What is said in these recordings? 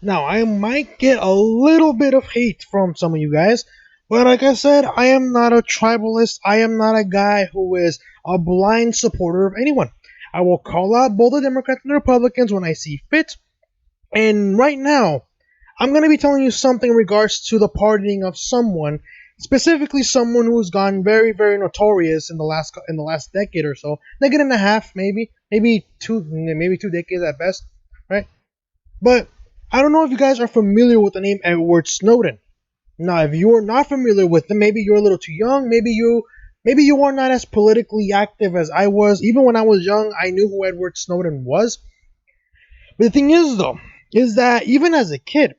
Now, I might get a little bit of hate from some of you guys, but like I said, I am not a tribalist. I am not a guy who is a blind supporter of anyone. I will call out both the Democrats and the Republicans when I see fit. And right now, I'm going to be telling you something in regards to the pardoning of someone, specifically someone who's gone very, very notorious in the last decade or so, decade and a half, maybe two decades at best, right? But I don't know if you guys are familiar with the name Edward Snowden. Now, if you are not familiar with him, maybe you're a little too young. Maybe you are not as politically active as I was. Even when I was young, I knew who Edward Snowden was. But the thing is, though, is that even as a kid,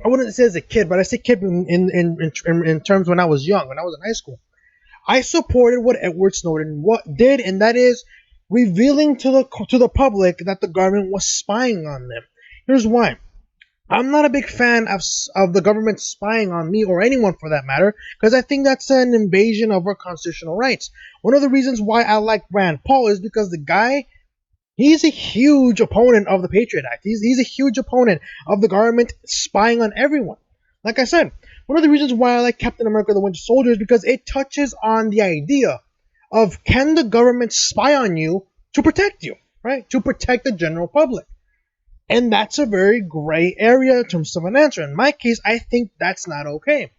I wouldn't say as a kid, but I say kid in terms when I was young, when I was in high school. I supported what Edward Snowden did, and that is revealing to the public that the government was spying on them. Here's why. I'm not a big fan of the government spying on me or anyone for that matter, because I think that's an invasion of our constitutional rights. One of the reasons why I like Rand Paul is because the guy, he's a huge opponent of the Patriot Act. He's a huge opponent of the government spying on everyone. Like I said, one of the reasons why I like Captain America the Winter Soldier is because it touches on the idea of, can the government spy on you to protect you, right? To protect the general public. And that's a very gray area in terms of an answer. In my case, I think that's not okay.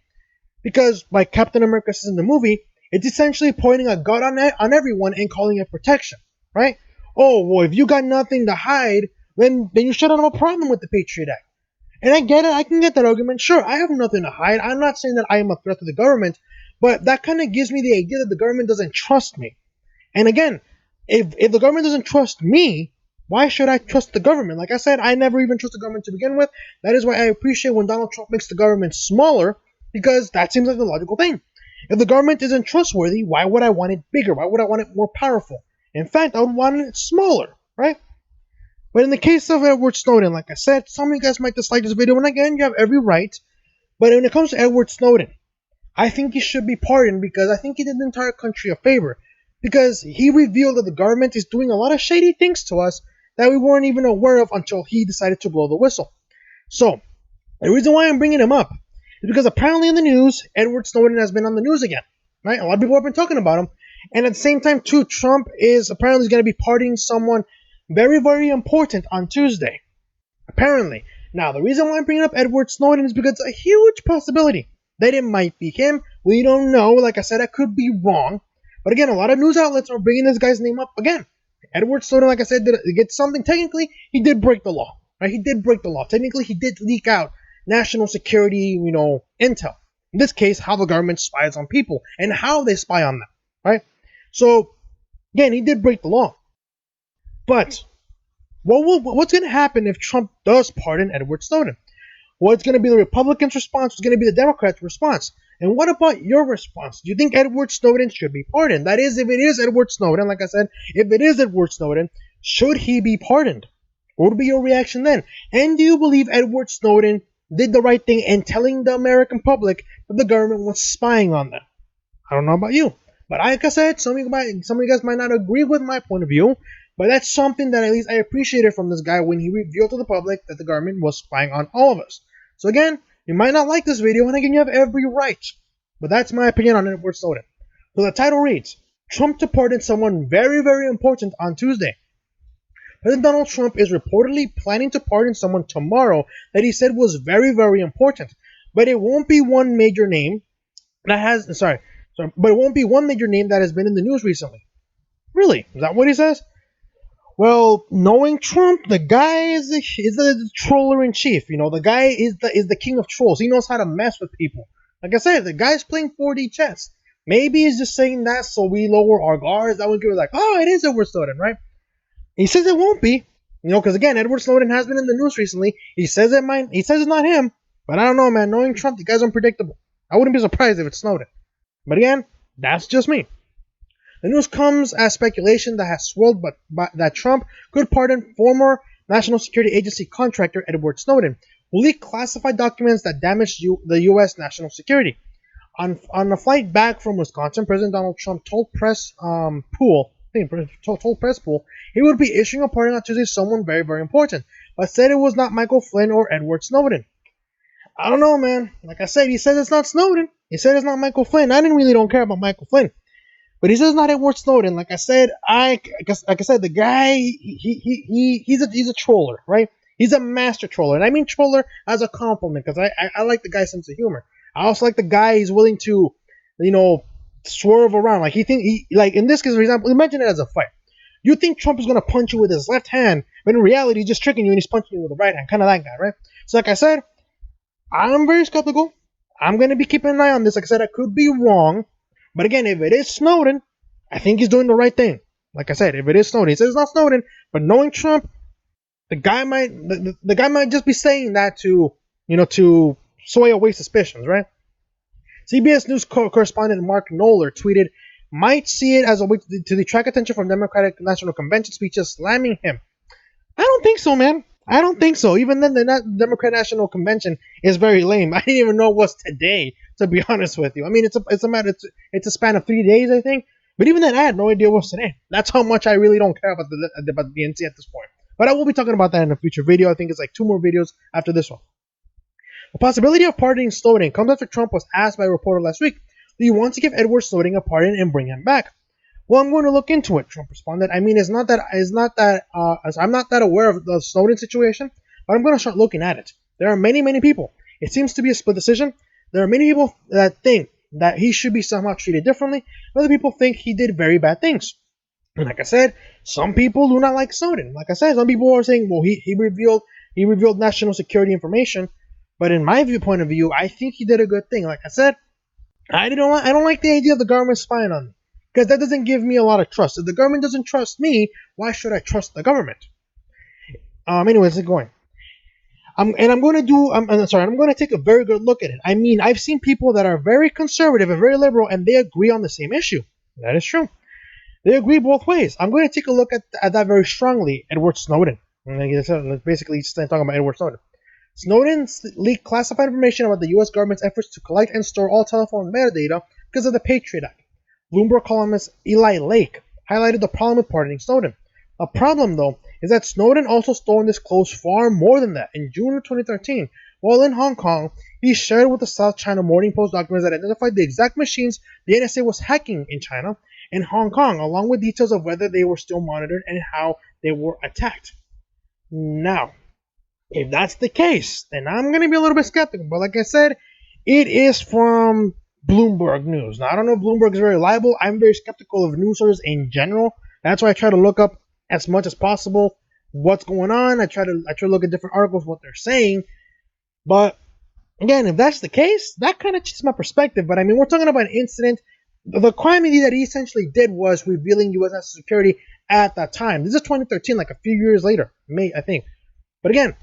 Because, like Captain America says in the movie, it's essentially pointing a gun on everyone and calling it protection, right? Oh, well, if you got nothing to hide, then you shouldn't have a problem with the Patriot Act. And I get it, I can get that argument. Sure, I have nothing to hide. I'm not saying that I am a threat to the government, but that kind of gives me the idea that the government doesn't trust me. And again, if the government doesn't trust me, why should I trust the government? Like I said, I never even trust the government to begin with. That is why I appreciate when Donald Trump makes the government smaller, because that seems like the logical thing. If the government isn't trustworthy, why would I want it bigger? Why would I want it more powerful? In fact, I would want it smaller, right? But in the case of Edward Snowden, like I said, some of you guys might dislike this video, and again, you have every right. But when it comes to Edward Snowden, I think he should be pardoned because I think he did the entire country a favor. Because he revealed that the government is doing a lot of shady things to us that we weren't even aware of until he decided to blow the whistle. So, the reason why I'm bringing him up is because apparently in the news, Edward Snowden has been on the news again. Right? A lot of people have been talking about him. And at the same time, too, Trump is apparently going to be pardoning someone very, very important on Tuesday. Apparently. Now, the reason why I'm bringing up Edward Snowden is because it's a huge possibility that it might be him. We don't know. Like I said, I could be wrong. But again, a lot of news outlets are bringing this guy's name up again. Edward Snowden, like I said, did get something. Technically, he did break the law. Right? He did break the law. Technically, he did leak out national security, intel. In this case, how the government spies on people and how they spy on them. Right? So, again, he did break the law. But what's going to happen if Trump does pardon Edward Snowden? What's going to be the Republicans' response? What's going to be the Democrats' response? And what about your response? Do you think Edward Snowden should be pardoned? That is, if it is Edward Snowden, like I said, if it is Edward Snowden, should he be pardoned? What would be your reaction then? And do you believe Edward Snowden did the right thing in telling the American public that the government was spying on them? I don't know about you. But like I said, some of you guys might not agree with my point of view, but that's something that at least I appreciated from this guy when he revealed to the public that the government was spying on all of us. So again, you might not like this video, and again, you have every right. But that's my opinion on Edward Snowden. So the title reads, Trump to pardon someone very, very important on Tuesday. President Donald Trump is reportedly planning to pardon someone tomorrow that he said was very, very important. But it won't be one major name that has, but it won't be one major name that has been in the news recently. Really? Is that what he says? Well, knowing Trump, the guy is the troller in chief. The guy is the king of trolls. He knows how to mess with people. Like I said, the guy's playing 4D chess. Maybe he's just saying that so we lower our guards. That would give it like, oh, it is Edward Snowden, right? He says it won't be, because again, Edward Snowden has been in the news recently. He says it's not him, but I don't know, man. Knowing Trump, the guy's unpredictable. I wouldn't be surprised if it's Snowden. But again, that's just me. The news comes as speculation that has swirled but that Trump could pardon former National Security Agency contractor Edward Snowden, who leaked classified documents that damaged the U.S. national security. On a flight back from Wisconsin, President Donald Trump told Press Pool he would be issuing a pardon on Tuesday to someone very, very important. but said it was not Michael Flynn or Edward Snowden. I don't know, man. Like I said, he said it's not Snowden. He said it's not Michael Flynn. I didn't really don't care about Michael Flynn. But he says not Edward Snowden. Like I said, the guy he's a troller, right? He's a master troller, and I mean troller as a compliment because I like the guy's sense of humor. I also like the guy he's willing to, swerve around. Like like in this case, for example, imagine it as a fight. You think Trump is gonna punch you with his left hand, but in reality, he's just tricking you and he's punching you with the right hand, kind of that guy, right? So like I said, I'm very skeptical. I'm gonna be keeping an eye on this. Like I said, I could be wrong. But again, if it is Snowden, I think he's doing the right thing. Like I said, if it is Snowden, he says it's not Snowden, but knowing Trump, the guy might just be saying that to soy away suspicions, right? CBS News correspondent Mark Knoller tweeted, "Might see it as a way to detract attention from Democratic National Convention speeches slamming him." I don't think so, man. I don't think so. Even then, the Democratic National Convention is very lame. I didn't even know it was today, to be honest with you. I mean, it's a span of 3 days, I think. But even then, I had no idea it was today. That's how much I really don't care about the DNC at this point. But I will be talking about that in a future video. I think it's like 2 more videos after this one. The possibility of pardoning Snowden comes after Trump was asked by a reporter last week, "Do you want to give Edward Snowden a pardon and bring him back?" "Well, I'm going to look into it," Trump responded. "I mean, I'm not that aware of the Snowden situation, but I'm going to start looking at it. There are many, many people. It seems to be a split decision. There are many people that think that he should be somehow treated differently. Other people think he did very bad things. And like I said, some people do not like Snowden. Like I said, some people are saying, well, he revealed national security information. But in my point of view, I think he did a good thing. Like I said, I don't like the idea of the government spying on me, because that doesn't give me a lot of trust. If the government doesn't trust me, why should I trust the government? Anyways, let's going. I'm going to take a very good look at it. I mean, I've seen people that are very conservative and very liberal, and they agree on the same issue. That is true. They agree both ways. I'm going to take a look at that very strongly. Edward Snowden. Basically, just talking about Edward Snowden. Snowden leaked classified information about the U.S. government's efforts to collect and store all telephone metadata because of the Patriot Act. Bloomberg columnist Eli Lake highlighted the problem with pardoning Snowden. A problem, though, is that Snowden also stole and disclosed far more than that. In June of 2013, while in Hong Kong, he shared with the South China Morning Post documents that identified the exact machines the NSA was hacking in China and Hong Kong, along with details of whether they were still monitored and how they were attacked. Now, if that's the case, then I'm going to be a little bit skeptical. But like I said, it is from Bloomberg News. Now, I don't know if Bloomberg is very reliable. I'm very skeptical of news sources in general. That's why I try to look up as much as possible what's going on. I try to look at different articles, what they're saying. But again, if that's the case, that kind of changes my perspective. But I mean, we're talking about an incident. The crime that he essentially did was revealing U.S. national security at that time. This is 2013, like a few years later, I think. But again,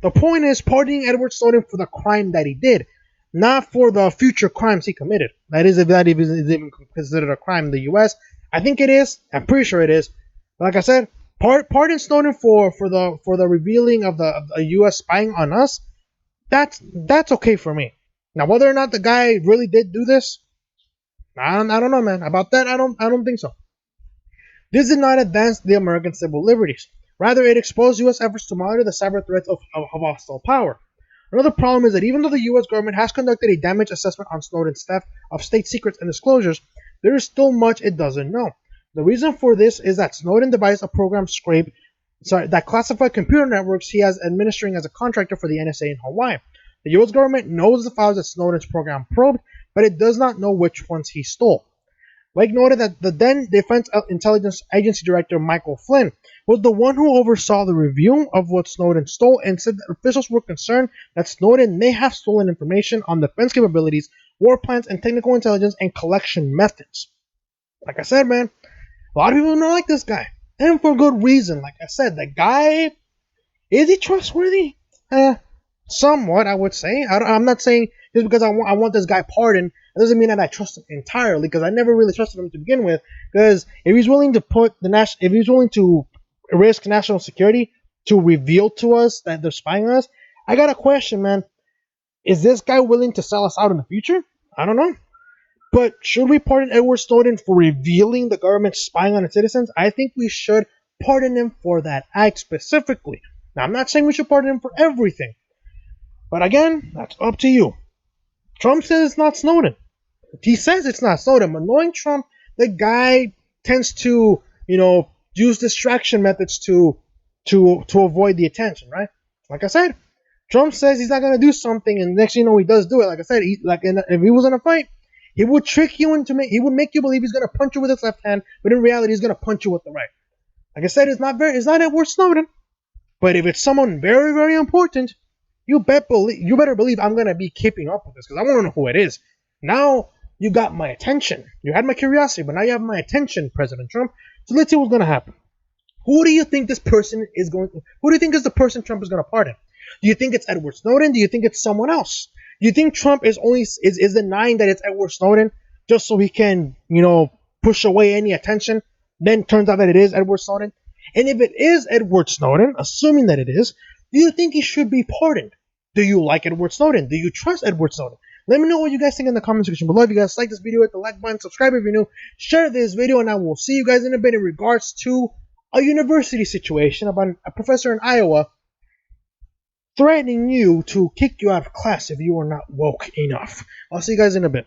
the point is pardoning Edward Snowden for the crime that he did, not for the future crimes he committed. That is, if that is even considered a crime in the U.S. I think it is. I'm pretty sure it is. But like I said, pardon Snowden for the revealing of the U.S. spying on us. That's okay for me. Now, whether or not the guy really did do this, I don't know, man. About that, I don't think so. This did not advance the American civil liberties. Rather, it exposed U.S. efforts to monitor the cyber threats of hostile power. Another problem is that even though the U.S. government has conducted a damage assessment on Snowden's theft of state secrets and disclosures, there is still much it doesn't know. The reason for this is that Snowden devised a program that classified computer networks he has administering as a contractor for the NSA in Hawaii. The U.S. government knows the files that Snowden's program probed, but it does not know which ones he stole. Lake noted that the then Defense Intelligence Agency Director Michael Flynn was the one who oversaw the review of what Snowden stole and said that officials were concerned that Snowden may have stolen information on defense capabilities, war plans, and technical intelligence and collection methods. Like I said, man, a lot of people don't like this guy, and for good reason. Like I said, the guy, is he trustworthy? Somewhat, I would say. I'm not saying just because I want this guy pardoned, it doesn't mean that I trust him entirely, because I never really trusted him to begin with. Because if he's willing to risk national security to reveal to us that they're spying on us, I got a question, man. Is this guy willing to sell us out in the future? I don't know. But should we pardon Edward Snowden for revealing the government spying on its citizens? I think we should pardon him for that act specifically. Now, I'm not saying we should pardon him for everything, but again, that's up to you. Trump says it's not Snowden. He says it's not Snowden, but knowing Trump, the guy tends to, use distraction methods to avoid the attention, right? Like I said, Trump says he's not gonna do something, and next thing you know, he does do it. Like I said, if he was in a fight, he would trick you he would make you believe he's gonna punch you with his left hand, but in reality, he's gonna punch you with the right. Like I said, it's not Edward Snowden, but if it's someone very, very important, you better believe I'm gonna be keeping up with this because I want to know who it is. Now you got my attention. You had my curiosity, but now you have my attention, President Trump. So let's see what's gonna happen. Who do you think this person is going to, who do you think is the person Trump is going to pardon? Do you think it's Edward Snowden? Do you think it's someone else? Do you think Trump is denying that it's Edward Snowden just so he can, push away any attention? Then turns out that it is Edward Snowden. And if it is Edward Snowden, assuming that it is, do you think he should be pardoned? Do you like Edward Snowden? Do you trust Edward Snowden? Let me know what you guys think in the comment section below. If you guys like this video, hit the like button, subscribe if you're new, share this video, and I will see you guys in a bit in regards to a university situation about a professor in Iowa threatening you to kick you out of class if you are not woke enough. I'll see you guys in a bit.